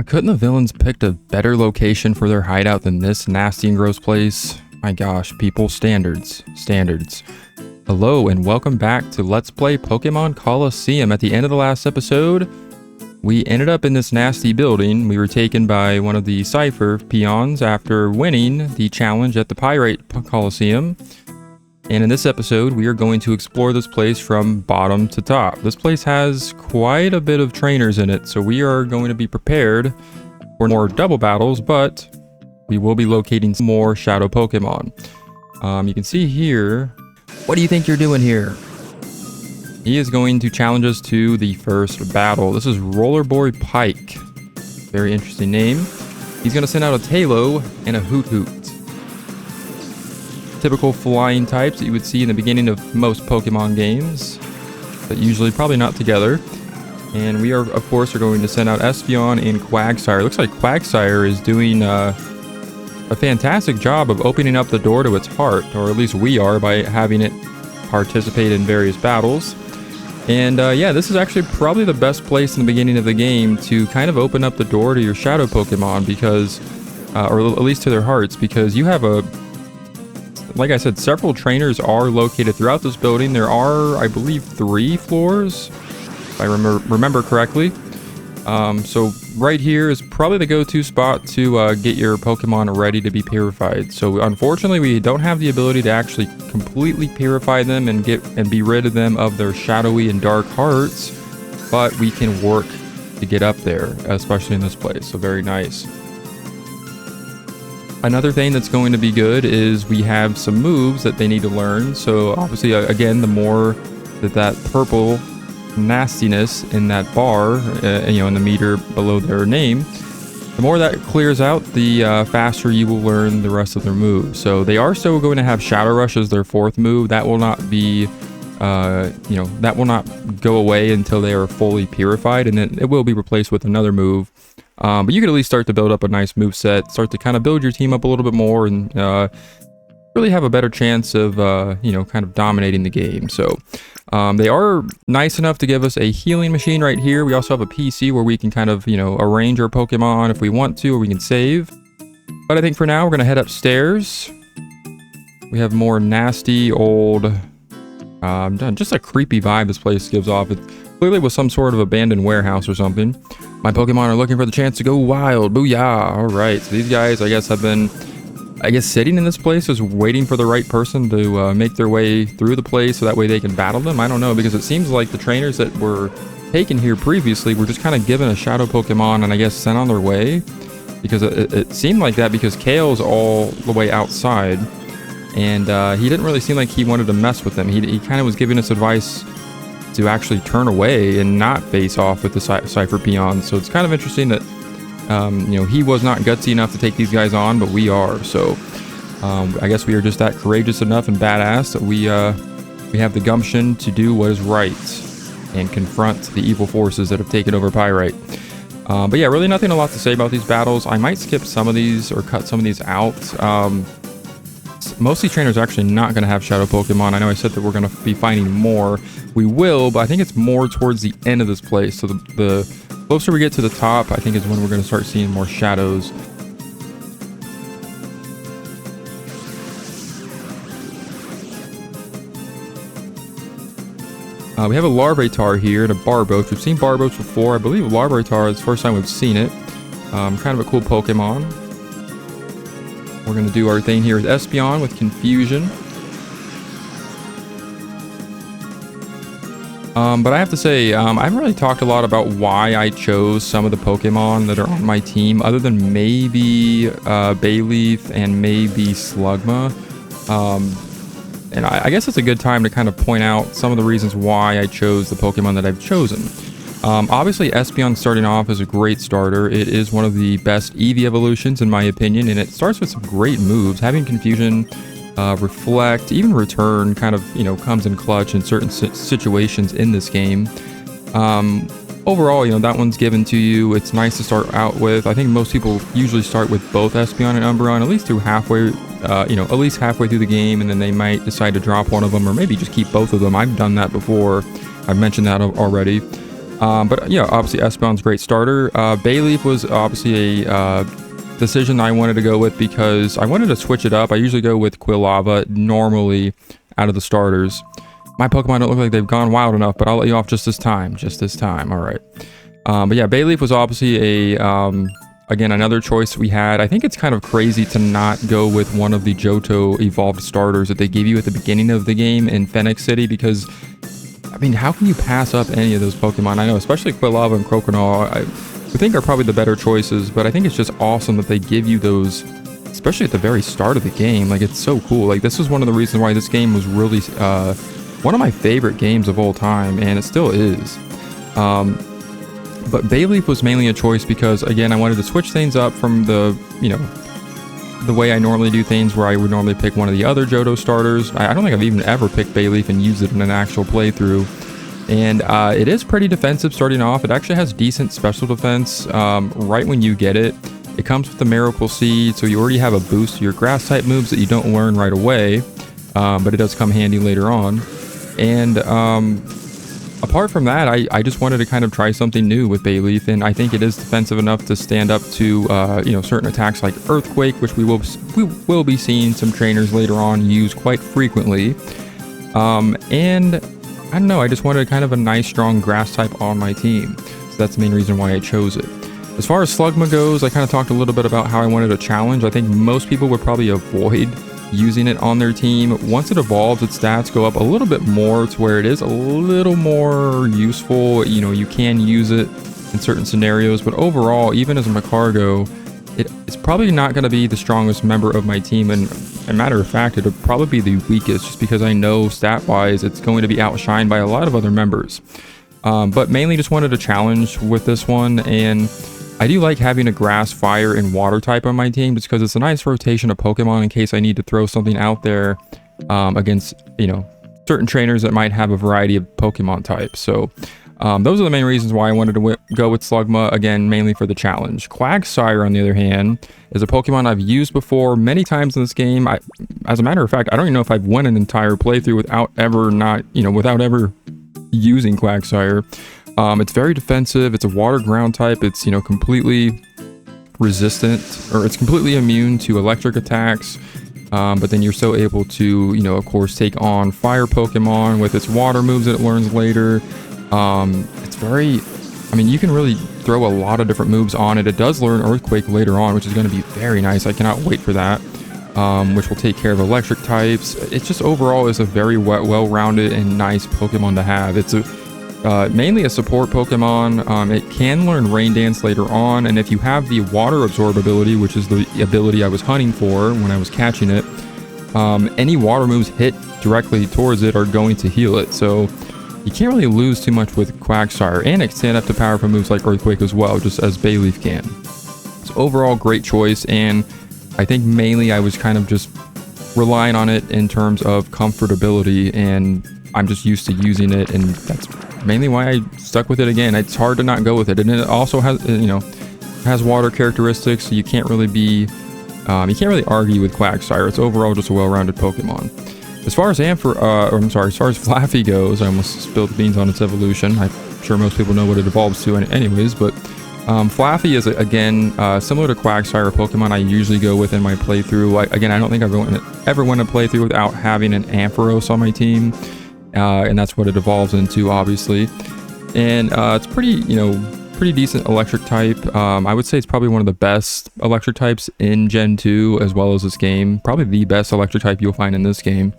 Couldn't the villains picked a better location for their hideout than this nasty and gross place? My gosh, people, standards. Hello and welcome back to Let's Play Pokemon Colosseum. At the end of the last episode, we ended up in this nasty building. We were taken by one of the Cipher peons after winning the challenge at the Pyrite Colosseum. And in this episode, we are going to explore this place from bottom to top. This place has quite a bit of trainers in it, so we are going to be prepared for more double battles, but we will be locating some more shadow Pokemon. You can see here, what do you think you're doing here? He is going to challenge us to the first battle. This is Rollerboy Pike. Very interesting name. He's going to send out a Talo and a Hoot Hoot. Typical flying types that you would see in the beginning of most Pokemon games, but usually probably not together. And we are, of course, going to send out Espeon and Quagsire. Looks like Quagsire is doing a fantastic job of opening up the door to its heart, or at least we are, by having it participate in various battles. And yeah, this is actually probably the best place in the beginning of the game to kind of open up the door to your shadow Pokemon, because, or at least to their hearts, because you have like I said, several trainers are located throughout this building. There are, I believe, 3 floors, if I remember correctly. So right here is probably the go-to spot to get your Pokemon ready to be purified. So unfortunately, we don't have the ability to actually completely purify them and be rid of them of their shadowy and dark hearts, but we can work to get up there, especially in this place. So very nice. Another thing that's going to be good is we have some moves that they need to learn. So obviously, again, the more that purple nastiness in that bar, in the meter below their name, the more that clears out, the faster you will learn the rest of their moves. So they are still going to have Shadow Rush as their 4th move. That will not be, that will not go away until they are fully purified, and then it will be replaced with another move. But you can at least start to build up a nice move set, start to kind of build your team up a little bit more, and really have a better chance of, kind of dominating the game. So they are nice enough to give us a healing machine right here. We also have a PC where we can kind of, arrange our Pokemon if we want to, or we can save. But I think for now, we're going to head upstairs. We have more nasty old, just a creepy vibe this place gives off. It clearly was some sort of abandoned warehouse or something. My Pokemon are looking for the chance to go wild. Booyah! Alright, so these guys, I guess, have been, sitting in this place, just waiting for the right person to make their way through the place so that way they can battle them. I don't know, because it seems like the trainers that were taken here previously were just kind of given a shadow Pokemon and I guess sent on their way. Because it seemed like that, because Kale's all the way outside. And he didn't really seem like he wanted to mess with them. He kind of was giving us advice to actually turn away and not face off with the Cipher peons. So it's kind of interesting that, he was not gutsy enough to take these guys on, but we are. So I guess we are just that courageous enough and badass that we have the gumption to do what is right and confront the evil forces that have taken over Pyrite. But yeah, really nothing a lot to say about these battles. I might skip some of these or cut some of these out. Most of these trainers are actually not going to have shadow Pokemon. I know I said that we're going to be finding more. We will, but I think it's more towards the end of this place. So the closer we get to the top, I think is when we're going to start seeing more shadows. We have a Larvitar here and a Barboach. We've seen Barboach before. I believe Larvitar is the first time we've seen it. Kind of a cool Pokemon. We're going to do our thing here with Espeon with Confusion. But I have to say, I haven't really talked a lot about why I chose some of the Pokemon that are on my team, other than maybe Bayleaf and maybe Slugma. And I guess it's a good time to kind of point out some of the reasons why I chose the Pokemon that I've chosen. Obviously, Espeon starting off is a great starter. It is one of the best Eevee evolutions, in my opinion, and it starts with some great moves. Having Confusion, Reflect, even Return kind of, comes in clutch in certain situations in this game. Overall, that one's given to you. It's nice to start out with. I think most people usually start with both Espeon and Umbreon, at least through halfway, at least halfway through the game, and then they might decide to drop one of them, or maybe just keep both of them. I've done that before. I've mentioned that already. But yeah, obviously Espeon's great starter. Bayleaf was obviously a decision I wanted to go with because I wanted to switch it up. I usually go with Quilava normally out of the starters. My Pokemon don't look like they've gone wild enough, but I'll let you off just this time. Just this time. All right. But yeah, Bayleaf was obviously a again, another choice we had. I think it's kind of crazy to not go with one of the Johto evolved starters that they give you at the beginning of the game in Phoenix City, because I mean, how can you pass up any of those Pokemon? I know, especially Quilava and Croconaw, I think are probably the better choices, but I think it's just awesome that they give you those, especially at the very start of the game. Like, it's so cool. Like, this is one of the reasons why this game was really one of my favorite games of all time, and it still is. But Bayleaf was mainly a choice because, again, I wanted to switch things up from the, you know, the way I normally do things, where I would normally pick one of the other Johto starters. I don't think I've even ever picked Bayleaf and used it in an actual playthrough. And it is pretty defensive starting off. It actually has decent special defense right when you get it. It comes with the Miracle Seed, so you already have a boost to your grass type moves that you don't learn right away, but it does come handy later on. And apart from that, I just wanted to kind of try something new with Bayleaf, and I think it is defensive enough to stand up to you know, certain attacks like Earthquake, which we will be seeing some trainers later on use quite frequently. And I don't know, I just wanted kind of a nice strong grass type on my team, so that's the main reason why I chose it. As far as Slugma goes, I kind of talked a little bit about how I wanted a challenge. I think most people would probably avoid using it on their team. Once it evolves, its stats go up a little bit more to where it is a little more useful. You know, you can use it in certain scenarios, but overall, even as a Magcargo, it's probably not going to be the strongest member of my team, and a matter of fact, it'll probably be the weakest, just because I know stat-wise it's going to be outshined by a lot of other members. But mainly just wanted a challenge with this one, and I do like having a grass, fire, and water type on my team, just because it's a nice rotation of Pokemon in case I need to throw something out there against, you know, certain trainers that might have a variety of Pokemon types. So those are the main reasons why I wanted to go with Slugma, again, mainly for the challenge. Quagsire, on the other hand, is a Pokemon I've used before many times in this game. As a matter of fact, I don't even know if I've won an entire playthrough without ever using Quagsire. It's very defensive. It's a water ground type. It's, you know, completely resistant, or it's completely immune to electric attacks. But then you're still able to, you know, of course, take on fire Pokemon with its water moves that it learns later. It's very, I mean, you can really throw a lot of different moves on it. It does learn Earthquake later on, which is going to be very nice. I cannot wait for that, which will take care of electric types. It just overall is a very well-rounded and nice Pokemon to have. It's mainly a support Pokemon. It can learn Rain Dance later on, and if you have the Water Absorb ability, which is the ability I was hunting for when I was catching it, any water moves hit directly towards it are going to heal it. So you can't really lose too much with Quagsire, and it can stand up to powerful moves like Earthquake as well, just as Bayleaf can. So overall, great choice, and I think mainly I was kind of just relying on it in terms of comfortability, and I'm just used to using it, and that's mainly why I stuck with it again. It's hard to not go with it, and it also has, you know, has water characteristics, so you can't really argue with Quagsire. It's overall just a well-rounded Pokemon. As far as as far as Flaffy goes, I almost spilled the beans on its evolution. I'm sure most people know what it evolves to anyways, but Flaffy is, again, similar to Quagsire, a Pokemon I usually go with in my playthrough. Again, I don't think I've ever won a playthrough without having an Ampharos on my team, and that's what it evolves into, obviously. And it's pretty decent electric type. I would say it's probably one of the best electric types in Gen 2 as well as this game. Probably the best electric type you'll find in this game.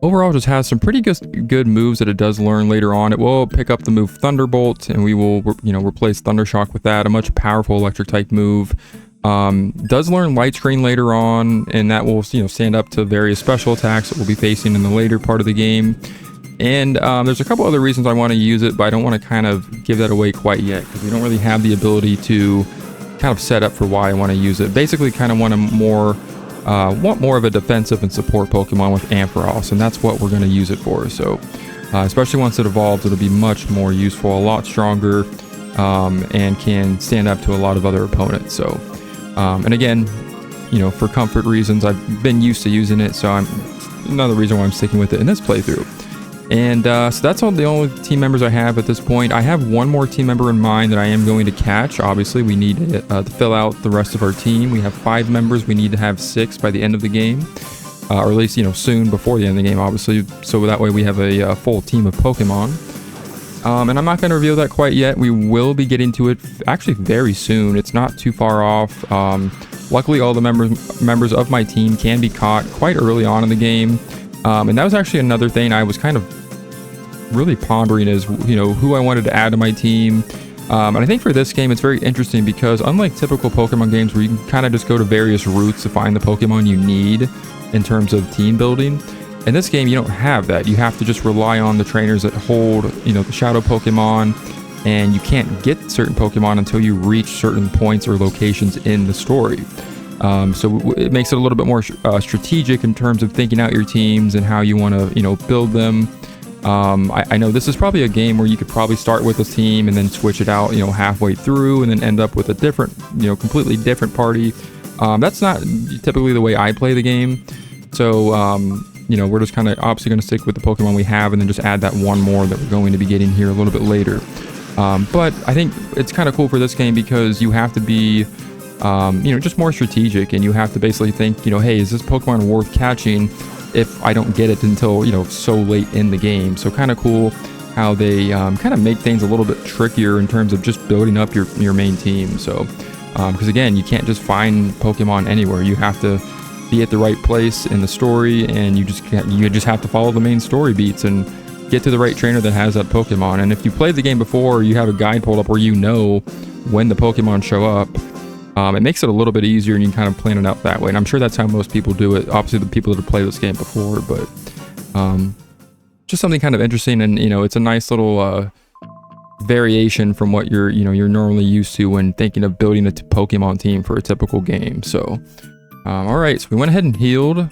Overall, just has some pretty good moves that it does learn later on. It will pick up the move Thunderbolt, and we will, you know, replace Thundershock with that. A much powerful electric type move. Does learn Light Screen later on, and that will, you know, stand up to various special attacks that we'll be facing in the later part of the game. And there's a couple other reasons I want to use it, but I don't want to kind of give that away quite yet, because we don't really have the ability to kind of set up for why I want to use it. Basically, kind of want more of a defensive and support Pokemon with Ampharos, and that's what we're going to use it for. So, especially once it evolves, it'll be much more useful, a lot stronger, and can stand up to a lot of other opponents. So, and again, you know, for comfort reasons, I've been used to using it, so I'm, another reason why I'm sticking with it in this playthrough. And so that's all the only team members I have at this point. I have one more team member in mind that I am going to catch. Obviously, we need to fill out the rest of our team. We have 5 members. We need to have 6 by the end of the game. Or at least, soon before the end of the game, obviously. So that way we have a full team of Pokemon. And I'm not going to reveal that quite yet. We will be getting to it actually very soon. It's not too far off. Luckily, all the members of my team can be caught quite early on in the game. And that was actually another thing I was kind of really pondering is, who I wanted to add to my team. And I think for this game, it's very interesting because unlike typical Pokemon games where you can kind of just go to various routes to find the Pokemon you need in terms of team building, in this game, you don't have that. You have to just rely on the trainers that hold, the Shadow Pokemon, and you can't get certain Pokemon until you reach certain points or locations in the story. So it makes it a little bit more strategic in terms of thinking out your teams and how you want to, build them. I know this is probably a game where you could probably start with a team and then switch it out, halfway through and then end up with a different, completely different party. That's not typically the way I play the game. So, we're just kind of obviously going to stick with the Pokemon we have and then just add that one more that we're going to be getting here a little bit later. But I think it's kind of cool for this game because you have to be, just more strategic, and you have to basically think, hey, is this Pokemon worth catching if I don't get it until, so late in the game. So kind of cool how they kind of make things a little bit trickier in terms of just building up your main team. So, because again, you can't just find Pokemon anywhere. You have to be at the right place in the story, and you just have to follow the main story beats and get to the right trainer that has that Pokemon. And if you played the game before, you have a guide pulled up where when the Pokemon show up. It makes it a little bit easier, and you can kind of plan it out that way. And I'm sure that's how most people do it. Obviously, the people that have played this game before, but just something kind of interesting, and it's a nice little variation from what you're normally used to when thinking of building a Pokemon team for a typical game. So, all right, so we went ahead and healed.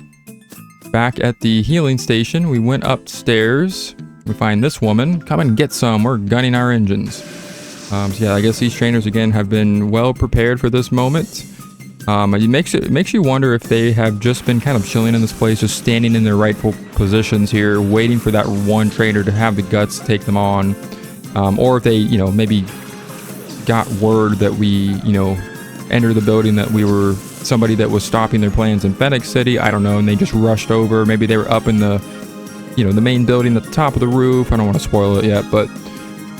Back at the healing station, we went upstairs. We find this woman. Come and get some. We're gunning our engines. So yeah, I guess these trainers again have been well prepared for this moment. It makes you wonder if they have just been kind of chilling in this place, just standing in their rightful positions here, waiting for that one trainer to have the guts to take them on, or if they, maybe got word that we, entered the building that we were somebody that was stopping their plans in Phoenix City. I don't know, and they just rushed over. Maybe they were up in the, the main building at the top of the roof. I don't want to spoil it yet, but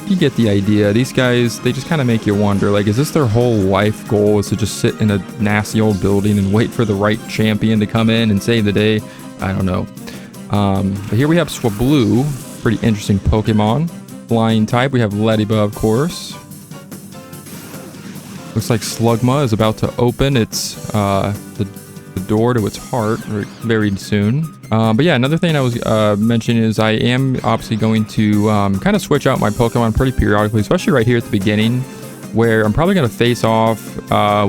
you get the idea. These guys, they just kind of make you wonder, like, is this their whole life goal, is to just sit in a nasty old building and wait for the right champion to come in and save the day? I don't know. But here we have Swablu, pretty interesting Pokemon. Flying type, we have Lediba, of course. Looks like Slugma is about to open its the door to its heart very soon. But yeah, another thing I was mentioning is I am obviously going to kind of switch out my Pokemon pretty periodically, especially right here at the beginning, where I'm probably going to face off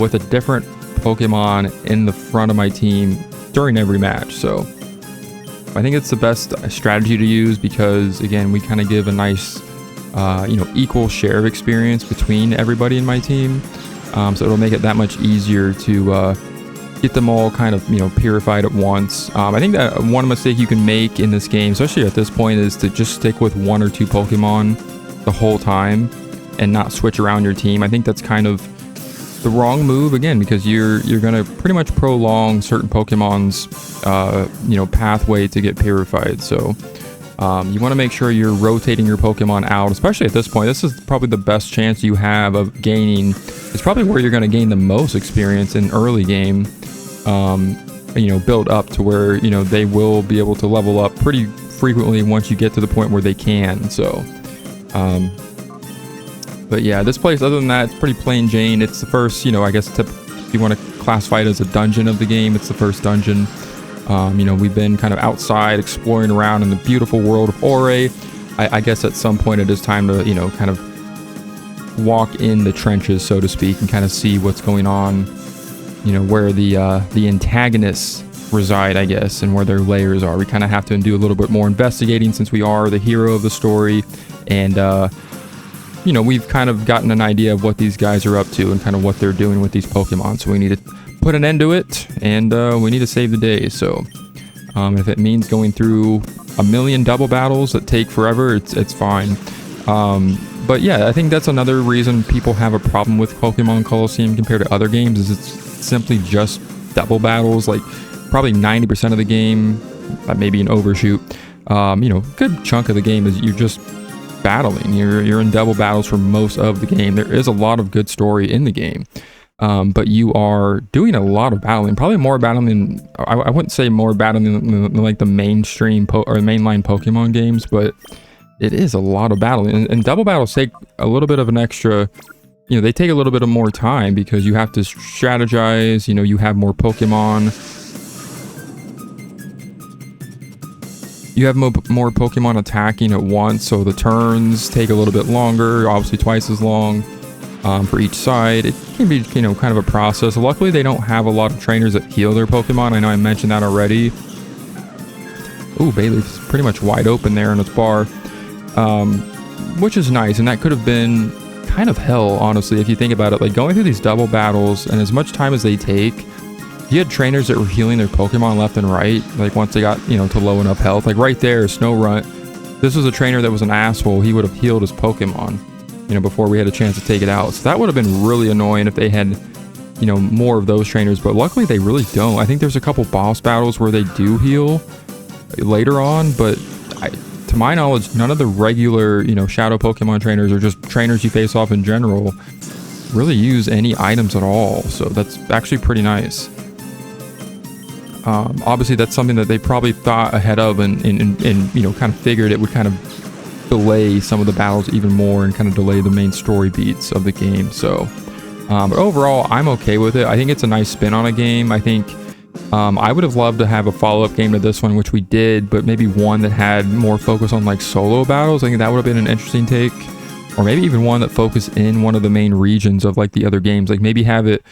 with a different Pokemon in the front of my team during every match. So I think it's the best strategy to use because, again, we kind of give a nice, equal share of experience between everybody in my team. So it'll make it that much easier to get them all kind of, purified at once. I think that one mistake you can make in this game, especially at this point, is to just stick with 1 or 2 Pokemon the whole time and not switch around your team. I think that's kind of the wrong move, again, because you're going to pretty much prolong certain Pokemon's, pathway to get purified. So you want to make sure you're rotating your Pokemon out, especially at this point. This is probably the best chance you have of gaining. It's probably where you're going to gain the most experience in early game. Build up to where, they will be able to level up pretty frequently once you get to the point where they can. So, but yeah, this place, other than that, it's pretty plain Jane. It's the first, I guess if you want to classify it as a dungeon of the game, it's the first dungeon. We've been kind of outside exploring around in the beautiful world of Ore. I guess at some point it is time to, kind of walk in the trenches, so to speak, and kind of see what's going on, where the antagonists reside, I guess, and where their layers are. We kind of have to do a little bit more investigating since we are the hero of the story, and we've kind of gotten an idea of what these guys are up to and kind of what they're doing with these Pokemon. So we need to put an end to it, and we need to save the day. So If it means going through a million double battles that take forever, it's fine. But yeah, I think that's another reason people have a problem with Pokemon Colosseum compared to other games, is it's simply just double battles. Like probably 90% of the game, maybe an overshoot. Good chunk of the game is you're just battling. You're in double battles for most of the game. There is a lot of good story in the game. But you are doing a lot of battling, probably more battling than, I wouldn't say more battling than like the mainstream or mainline Pokemon games, but it is a lot of battling. And double battles take a little bit of an extra, they take a little bit of more time because you have to strategize, you have more Pokemon. You have more Pokemon attacking at once, so the turns take a little bit longer, obviously twice as long. For each side. It can be, kind of a process. Luckily, they don't have a lot of trainers that heal their Pokemon. I know I mentioned that already. Ooh, Bayleaf's pretty much wide open there in its bar, which is nice. And that could have been kind of hell, honestly, if you think about it. Like going through these double battles and as much time as they take, you had trainers that were healing their Pokemon left and right. Like once they got, to low enough health. Like right there, Snowrunt. This was a trainer that was an asshole. He would have healed his Pokemon, before we had a chance to take it out. So that would have been really annoying if they had, more of those trainers, but luckily they really don't. I think there's a couple boss battles where they do heal later on, but to my knowledge, none of the regular, shadow Pokemon trainers or just trainers you face off in general really use any items at all. So that's actually pretty nice. Obviously that's something that they probably thought ahead of and kind of figured it would kind of delay some of the battles even more and kind of delay the main story beats of the game. So but overall, I'm okay with it. I think it's a nice spin on a game. I think I would have loved to have a follow-up game to this one, which we did, but maybe one that had more focus on like solo battles. I think that would have been an interesting take, or maybe even one that focused in one of the main regions of like the other games. Like maybe have it,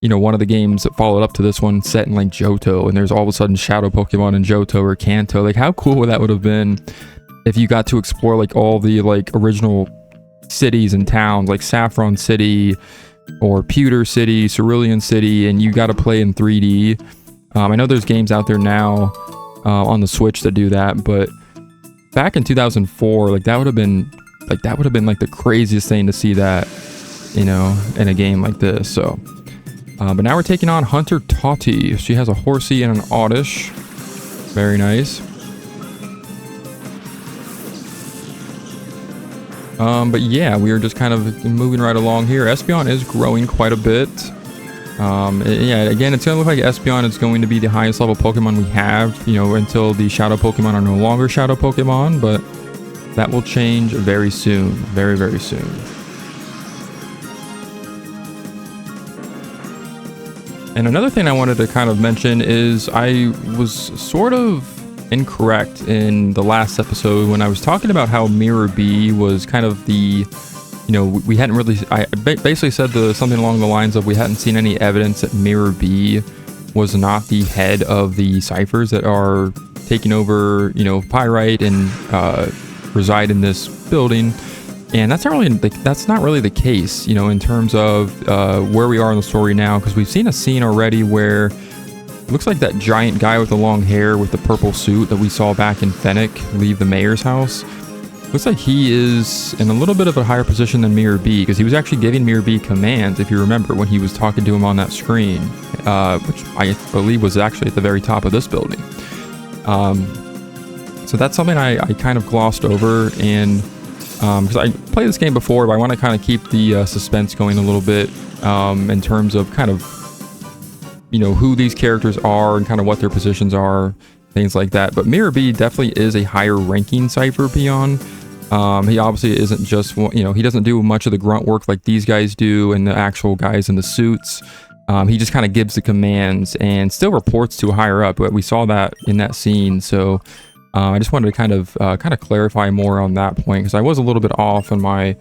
one of the games that followed up to this one set in like Johto, and there's all of a sudden shadow Pokemon in Johto or Kanto. Like how cool that would have been if you got to explore like all the like original cities and towns, like Saffron City or Pewter City, Cerulean City, and you got to play in 3D. I know there's games out there now on the Switch that do that, but back in 2004, like that would have been like the craziest thing to see that, in a game like this. So, but now we're taking on Hunter Tati. She has a Horsey and an Oddish. Very nice. But yeah, we are just kind of moving right along here. Espeon is growing quite a bit. Yeah, again, it's going to look like Espeon is going to be the highest level Pokemon we have, until the Shadow Pokemon are no longer Shadow Pokemon, but that will change very soon. Very, very soon. And another thing I wanted to kind of mention is I was sort of incorrect in the last episode when I was talking about how Miror B was kind of the, we hadn't really, I basically said something along the lines of we hadn't seen any evidence that Miror B was not the head of the Ciphers that are taking over, Pyrite and reside in this building. And that's not really the case, in terms of where we are in the story now, because we've seen a scene already where it looks like that giant guy with the long hair with the purple suit that we saw back in Fennec leave the mayor's house. Looks like he is in a little bit of a higher position than Miror B, because he was actually giving Miror B commands, if you remember, when he was talking to him on that screen, which I believe was actually at the very top of this building. So that's something I kind of glossed over, and because I played this game before, but I want to kind of keep the suspense going a little bit in terms of kind of who these characters are and kind of what their positions are, things like that. But Miror B definitely is a higher ranking Cypher peon. He obviously isn't just, he doesn't do much of the grunt work like these guys do and the actual guys in the suits. He just kind of gives the commands and still reports to a higher up, but we saw that in that scene. So I just wanted to kind of clarify more on that point, because I was a little bit off on my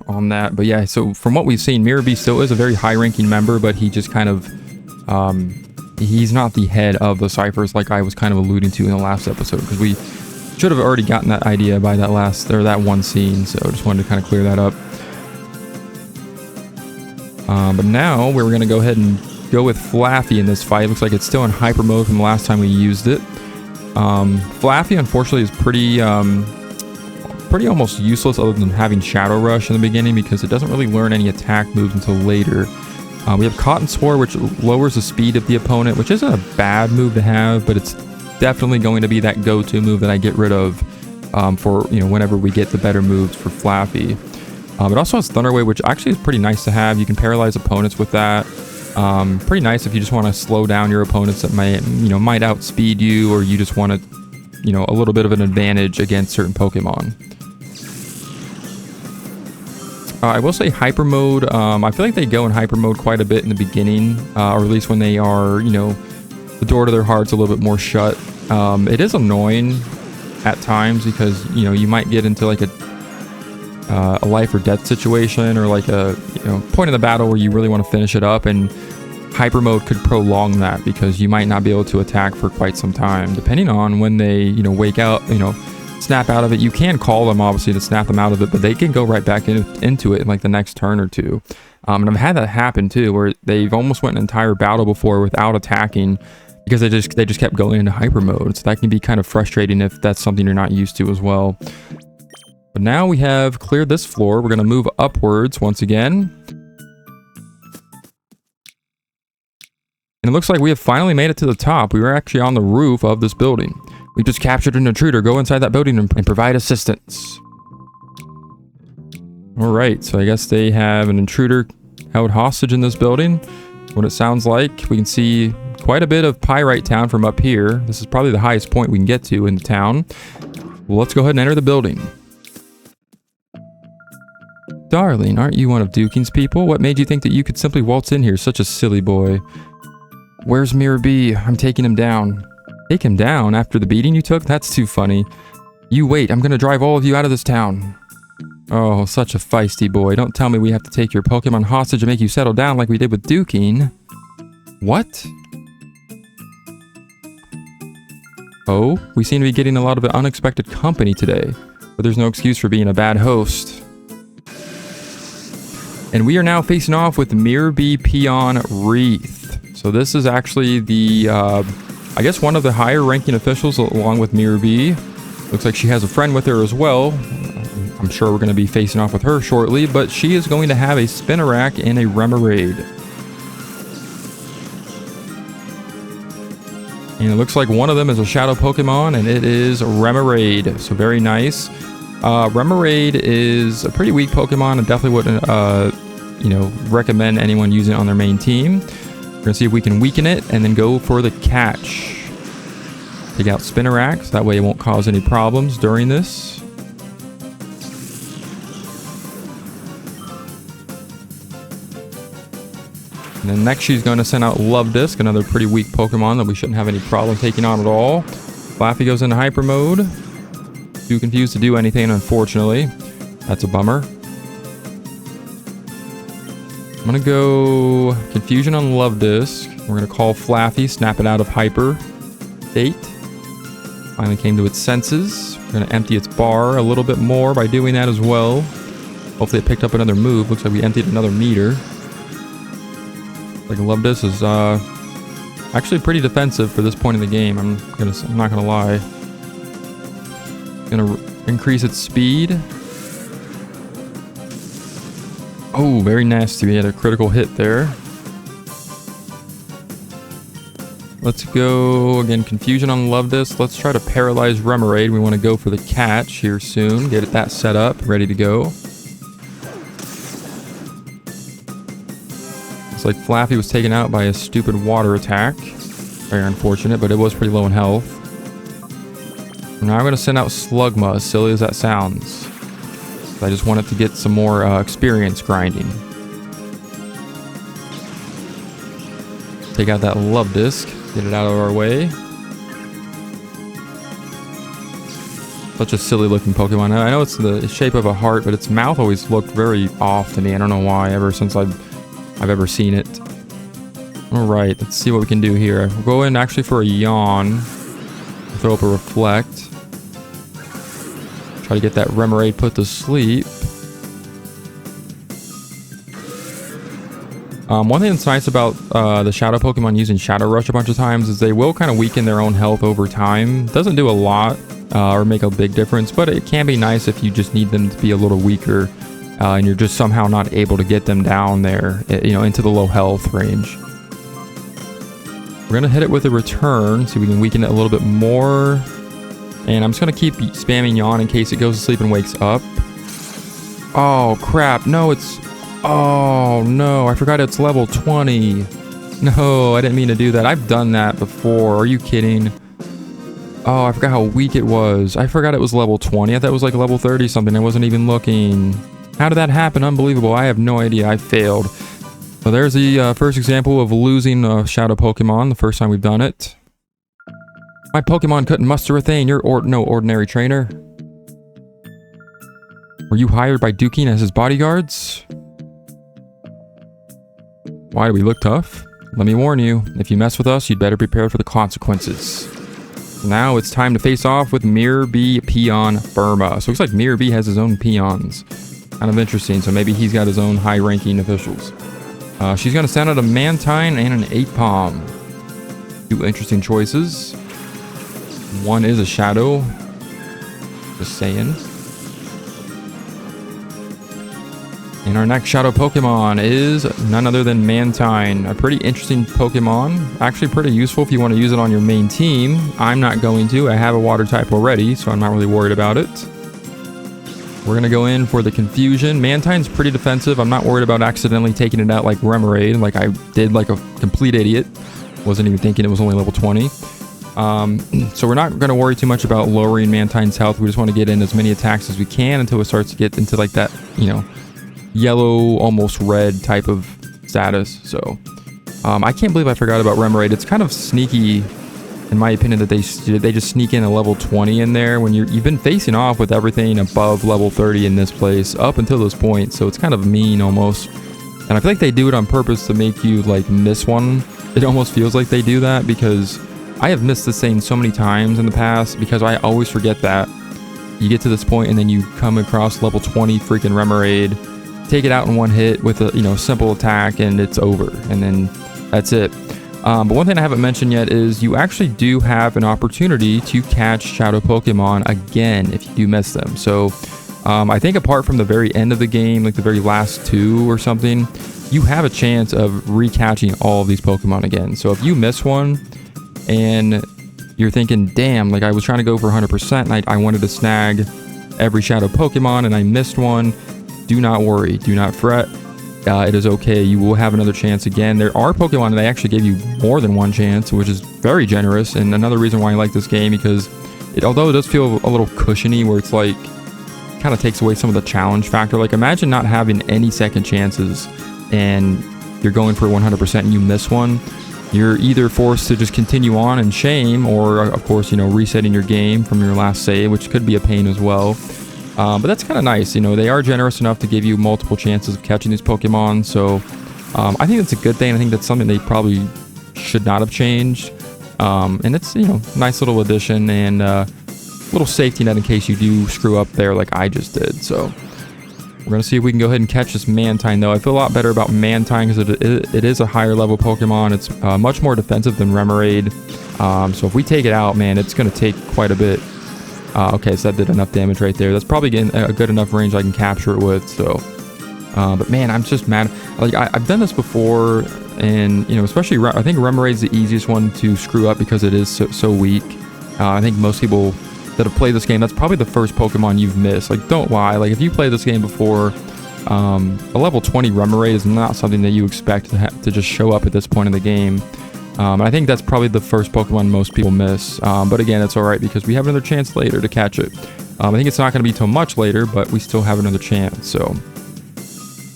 on that. But yeah, so from what we've seen, Miror B still is a very high-ranking member, but he just kind of he's not the head of the Ciphers like I was kind of alluding to in the last episode, because we should have already gotten that idea by that one scene. So just wanted to kind of clear that up. But now we're going to go ahead and go with Flaffy in this fight. Looks like it's still in hyper mode from the last time we used it. Flaffy, unfortunately, is pretty almost useless other than having Shadow Rush in the beginning because it doesn't really learn any attack moves until later. We have Cotton Spore, which lowers the speed of the opponent, which isn't a bad move to have, but it's definitely going to be that go-to move that I get rid of for, whenever we get the better moves for Flaffy. It also has Thunder Wave, which actually is pretty nice to have. You can paralyze opponents with that. Pretty nice if you just want to slow down your opponents that might outspeed you, or you just want to, a little bit of an advantage against certain Pokemon. I will say hyper mode. I feel like they go in hyper mode quite a bit in the beginning, or at least when they are, the door to their heart's a little bit more shut. It is annoying at times because, you might get into like a life or death situation, or like a point in the battle where you really want to finish it up, and hyper mode could prolong that because you might not be able to attack for quite some time depending on when they wake out, snap out of it. You can call them obviously to snap them out of it, but they can go right back into it in like the next turn or two. And I've had that happen too, where they've almost went an entire battle before without attacking because they just kept going into hyper mode. So that can be kind of frustrating if that's something you're not used to as well. But now we have cleared this floor. We're going to move upwards once again. And it looks like we have finally made it to the top. We were actually on the roof of this building. We just captured an intruder. Go inside that building and provide assistance. Alright, so I guess they have an intruder held hostage in this building. What it sounds like. We can see quite a bit of Pyrite Town from up here. This is probably the highest point we can get to in the town. Well, let's go ahead and enter the building. Darling, aren't you one of Duking's people? What made you think that you could simply waltz in here? Such a silly boy. Where's Miror B? I'm taking him down. Take him down after the beating you took? That's too funny. You wait, I'm gonna drive all of you out of this town. Oh, such a feisty boy. Don't tell me we have to take your Pokemon hostage and make you settle down like we did with Duking. What? Oh, we seem to be getting a lot of unexpected company today, but there's no excuse for being a bad host. And we are now facing off with Miror B Peon Wreath. So this is actually the, I guess one of the higher ranking officials along with Miror B. Looks like she has a friend with her as well. I'm sure we're going to be facing off with her shortly, but she is going to have a Spinarak and a Remoraid. And it looks like one of them is a Shadow Pokemon, and it is Remoraid. So very nice. Remoraid is a pretty weak Pokemon and definitely wouldn't, recommend anyone using it on their main team. We're going to see if we can weaken it and then go for the catch. Take out Spinarak, so that way it won't cause any problems during this. And then next she's going to send out Love Disc, another pretty weak Pokemon that we shouldn't have any problem taking on at all. Flaffy goes into hyper mode. Too confused to do anything, unfortunately. That's a bummer. I'm going to go Confusion on Love Disc. We're going to call Flaffy, snap it out of hyper state. Finally came to its senses. We're going to empty its bar a little bit more by doing that as well. Hopefully it picked up another move. Looks like we emptied another meter. Like Love Disc is actually pretty defensive for this point in the game. I'm not gonna lie. Gonna increase its speed. Oh, very nasty. We had a critical hit there. Let's go again. Confusion on Love Disc. Let's try to paralyze Remoraid. We want to go for the catch here soon. Get that set up, ready to go. Looks like Flaffy was taken out by a stupid water attack. Very unfortunate, but it was pretty low in health. Now I'm going to send out Slugma, as silly as that sounds. I just want it to get some more experience grinding. Take out that Love Disc. Get it out of our way. Such a silly looking Pokemon. I know it's the shape of a heart, but its mouth always looked very off to me. I don't know why, ever since I've ever seen it. Alright, let's see what we can do here. We'll go in actually for a Yawn. Throw up a Reflect. Try to get that Remoraid put to sleep. One thing that's nice about the Shadow Pokemon using Shadow Rush a bunch of times is they will kind of weaken their own health over time. Doesn't do a lot or make a big difference, but it can be nice if you just need them to be a little weaker and you're just somehow not able to get them down there, into the low health range. We're going to hit it with a return so we can weaken it a little bit more. And I'm just going to keep spamming yawn in case it goes to sleep and wakes up. Oh, crap. No, it's... Oh, no. I forgot it's level 20. No, I didn't mean to do that. I've done that before. Are you kidding? Oh, I forgot how weak it was. I forgot it was level 20. I thought it was like level 30 something. I wasn't even looking. How did that happen? Unbelievable. I have no idea. I failed. So there's the first example of losing a Shadow Pokemon. The first time we've done it. My Pokemon couldn't muster a thing. You're no ordinary trainer. Were you hired by Dukin as his bodyguards? Why do we look tough? Let me warn you, if you mess with us, you'd better prepare for the consequences. Now it's time to face off with Miror B Peon Burma. So it looks like Miror B has his own peons. Kind of interesting, so maybe he's got his own high-ranking officials. She's going to send out a Mantine and an Apom. Two interesting choices. One is a Shadow. Just saying. And our next Shadow Pokemon is none other than Mantine. A pretty interesting Pokemon. Actually pretty useful if you want to use it on your main team. I'm not going to. I have a water type already, so I'm not really worried about it. We're going to go in for the Confusion. Mantine's pretty defensive. I'm not worried about accidentally taking it out like Remoraid, like I did like a complete idiot. Wasn't even thinking it was only level 20. So we're not going to worry too much about lowering Mantine's health. We just want to get in as many attacks as we can until it starts to get into like that, yellow, almost red type of status. So I can't believe I forgot about Remoraid. It's kind of sneaky, in my opinion, that they just sneak in a level 20 in there when you've been facing off with everything above level 30 in this place up until this point. So it's kind of mean almost. And I feel like they do it on purpose to make you like miss one. It almost feels like they do that because I have missed the same so many times in the past because I always forget that. You get to this point and then you come across level 20 freaking Remoraid, take it out in one hit with a simple attack and it's over, and then that's it. But one thing I haven't mentioned yet is you actually do have an opportunity to catch Shadow Pokemon again if you do miss them. So I think apart from the very end of the game, like the very last two or something, you have a chance of recatching all of these Pokemon again. So if you miss one and you're thinking, damn, like I was trying to go for 100% and I wanted to snag every Shadow Pokemon and I missed one, do not worry, do not fret. It is okay. You will have another chance again. There are Pokemon that actually give you more than one chance, which is very generous. And another reason why I like this game, because although it does feel a little cushiony, where it's like kind of takes away some of the challenge factor. Like imagine not having any second chances and you're going for 100% and you miss one. You're either forced to just continue on in shame, or of course, resetting your game from your last save, which could be a pain as well. But that's kind of nice. They are generous enough to give you multiple chances of catching these Pokemon. So I think that's a good thing. I think that's something they probably should not have changed. And it's, nice little addition and little safety net in case you do screw up there like I just did. So we're going to see if we can go ahead and catch this Mantine, though. I feel a lot better about Mantine because it is a higher level Pokemon. It's much more defensive than Remoraid. So if we take it out, man, it's going to take quite a bit. Okay, so that did enough damage right there. That's probably getting a good enough range I can capture it with. So, but man, I'm just mad. Like I've done this before, and especially I think Remoraid's the easiest one to screw up because it is so weak. I think most people that have played this game, that's probably the first Pokemon you've missed. Like, don't lie. Like, if you played this game before, a level 20 Remoraid is not something that you expect to just show up at this point in the game. And I think that's probably the first Pokemon most people miss. But again, it's alright because we have another chance later to catch it. I think it's not going to be till much later, but we still have another chance. So,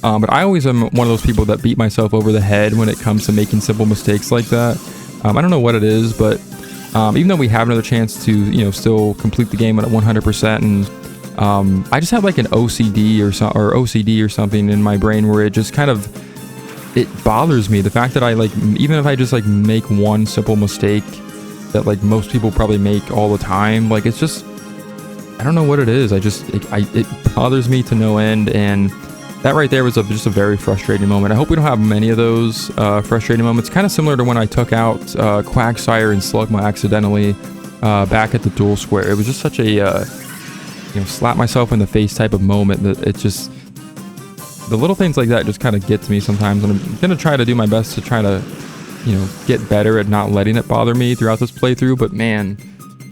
but I always am one of those people that beat myself over the head when it comes to making simple mistakes like that. I don't know what it is, but even though we have another chance to, still complete the game at 100%, and I just have like an OCD or something in my brain where it just kind of, it bothers me, the fact that I even if I just make one simple mistake that most people probably make all the time, it's just, I don't know what it is. It bothers me to no end, and That right there was just a very frustrating moment. I hope we don't have many of those frustrating moments. Kind of similar to when I took out Quagsire and Slugma accidentally back at the dual square. It was just such a slap myself in the face type of moment that it just... The little things like that just kind of gets me sometimes, and I'm going to try to do my best to try to, get better at not letting it bother me throughout this playthrough, but man,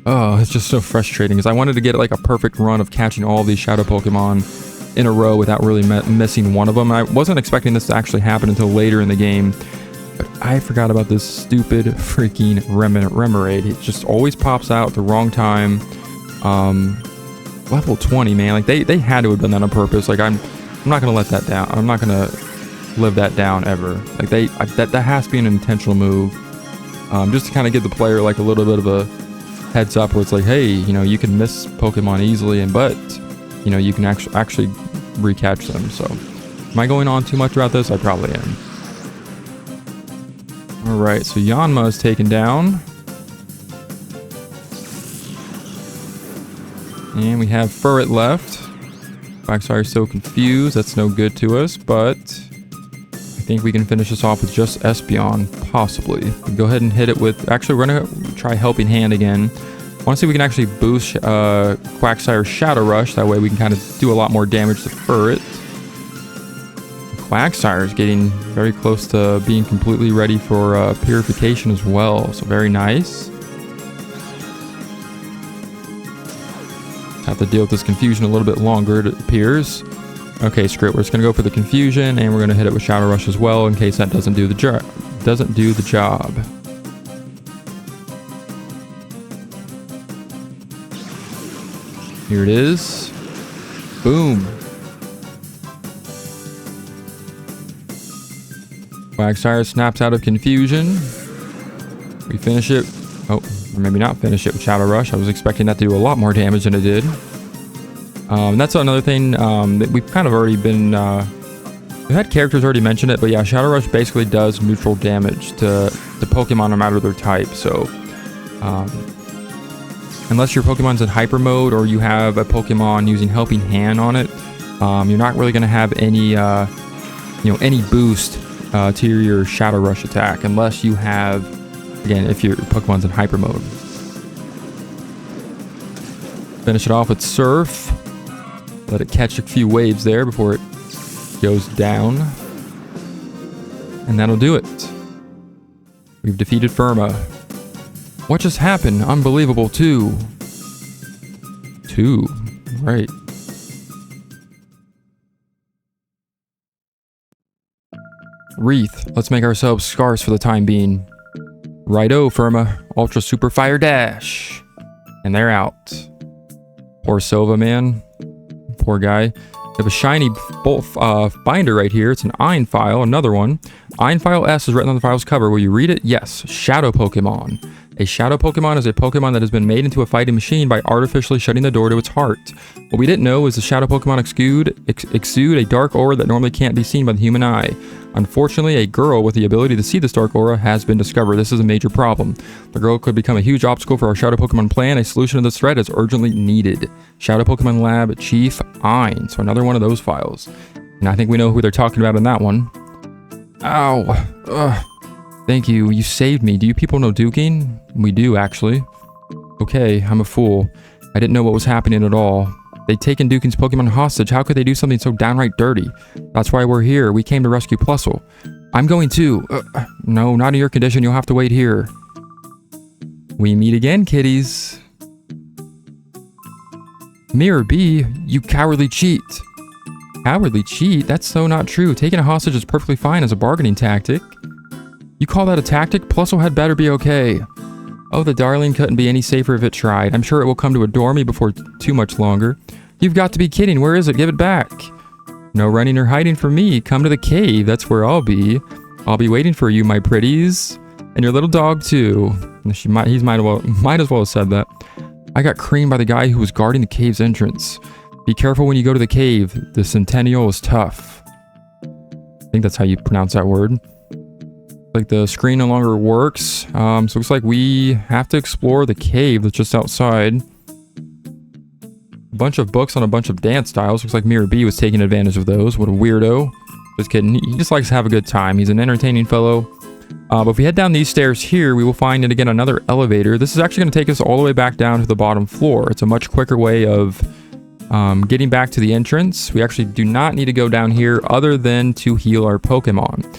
oh, it's just so frustrating, because I wanted to get like a perfect run of catching all these Shadow Pokemon in a row without really missing one of them. I wasn't expecting this to actually happen until later in the game, but I forgot about this stupid freaking Remoraid. It just always pops out at the wrong time. Level 20, man, like they had to have done that on purpose. Like I'm not gonna let that down. I'm not gonna live that down ever. Like that has to be an intentional move, just to kind of give the player like a little bit of a heads up where it's like, hey, you can miss Pokemon easily, but you can actually recatch them. So, am I going on too much about this? I probably am. All right, so Yanma is taken down, and we have Furret left. Quagsire is so confused. That's no good to us, but I think we can finish this off with just Espeon, possibly. Go ahead and hit it with... Actually, we're going to try Helping Hand again. I want to see if we can actually boost Quagsire's Shadow Rush. That way we can kind of do a lot more damage to Furret. Quagsire is getting very close to being completely ready for purification as well. So very nice. Have to deal with this confusion a little bit longer, it appears. Okay, screw it. We're just going to go for the confusion, and we're going to hit it with Shadow Rush as well in case that doesn't do the job. Here it is. Boom. Quagsire snaps out of confusion. We finish it. Oh, or maybe not finish it with Shadow Rush. I was expecting that to do a lot more damage than it did. That's another thing that we've kind of already been... we've had characters already mention it, but yeah, Shadow Rush basically does neutral damage to Pokemon no matter their type, so... unless your Pokemon's in Hyper Mode or you have a Pokemon using Helping Hand on it, you're not really going to have any, any boost to your Shadow Rush attack unless you have, again, if your Pokemon's in Hyper Mode. Finish it off with Surf. Let it catch a few waves there before it goes down. And that'll do it. We've defeated Firma. What just happened? Unbelievable, too. Right. Wreath. Let's make ourselves scarce for the time being. Righto, Firma. Ultra Super Fire Dash. And they're out. Poor Silva, man. Poor guy. We have a shiny binder right here. It's an Ein file, another one. Ein file S is written on the file's cover. Will you read it? Yes. Shadow Pokemon. A Shadow Pokemon is a Pokemon that has been made into a fighting machine by artificially shutting the door to its heart. What we didn't know is the Shadow Pokemon exude a dark aura that normally can't be seen by the human eye. Unfortunately, a girl with the ability to see this dark aura has been discovered. This is a major problem. The girl could become a huge obstacle for our Shadow Pokemon plan. A solution to this threat is urgently needed. Shadow Pokemon Lab, Chief Ein. So another one of those files. And I think we know who they're talking about in that one. Ow. Ugh. Thank you. You saved me. Do you people know duking? We do, actually. Okay, I'm a fool. I didn't know what was happening at all. They'd taken Duking's Pokemon hostage. How could they do something so downright dirty? That's why we're here. We came to rescue Plusle. I'm going too. No, not in your condition. You'll have to wait here. We meet again, kiddies. Miror B, you cowardly cheat. Cowardly cheat? That's so not true. Taking a hostage is perfectly fine as a bargaining tactic. You call that a tactic? Plusle had better be okay. Oh, the darling couldn't be any safer if it tried. I'm sure it will come to adore me before too much longer. You've got to be kidding. Where is it? Give it back. No running or hiding from me. Come to the cave. That's where I'll be. I'll be waiting for you, my pretties. And your little dog, too. He might as well have said that. I got creamed by the guy who was guarding the cave's entrance. Be careful when you go to the cave. The Centennial is tough. I think that's how you pronounce that word. Like the screen no longer works. So it looks like we have to explore the cave that's just outside. A bunch of books on a bunch of dance styles. Looks like Miror B was taking advantage of those. What a weirdo. Just kidding. He just likes to have a good time. He's an entertaining fellow. But if we head down these stairs here, we will find, and again, another elevator. This is actually going to take us all the way back down to the bottom floor. It's a much quicker way of getting back to the entrance. We actually do not need to go down here other than to heal our Pokemon.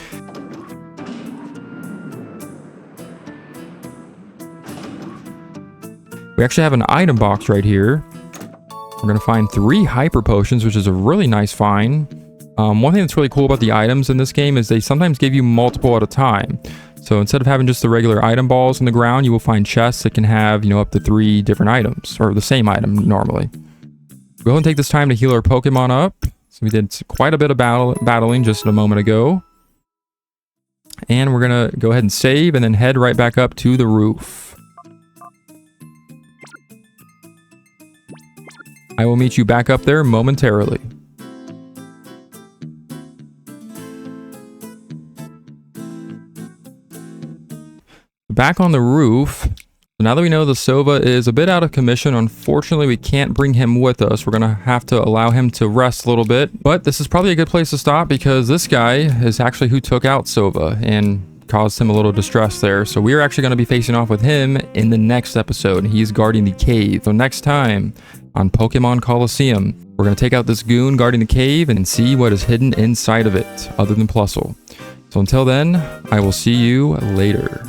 We actually have an item box right here. We're going to find 3 hyper potions, which is a really nice find. One thing that's really cool about the items in this game is they sometimes give you multiple at a time. So instead of having just the regular item balls on the ground, you will find chests that can have, up to 3 different items, or the same item normally. Go ahead and take this time to heal our Pokemon up. So we did quite a bit of battling just a moment ago. And we're going to go ahead and save and then head right back up to the roof. I will meet you back up there momentarily. Back on the roof. Now that we know the Silva is a bit out of commission, unfortunately we can't bring him with us. We're going to have to allow him to rest a little bit. But this is probably a good place to stop because this guy is actually who took out Silva and caused him a little distress there. So we're actually going to be facing off with him in the next episode. He's guarding the cave. So next time on Pokemon Colosseum, we're going to take out this goon guarding the cave and see what is hidden inside of it other than Plusle. So until then, I will see you later.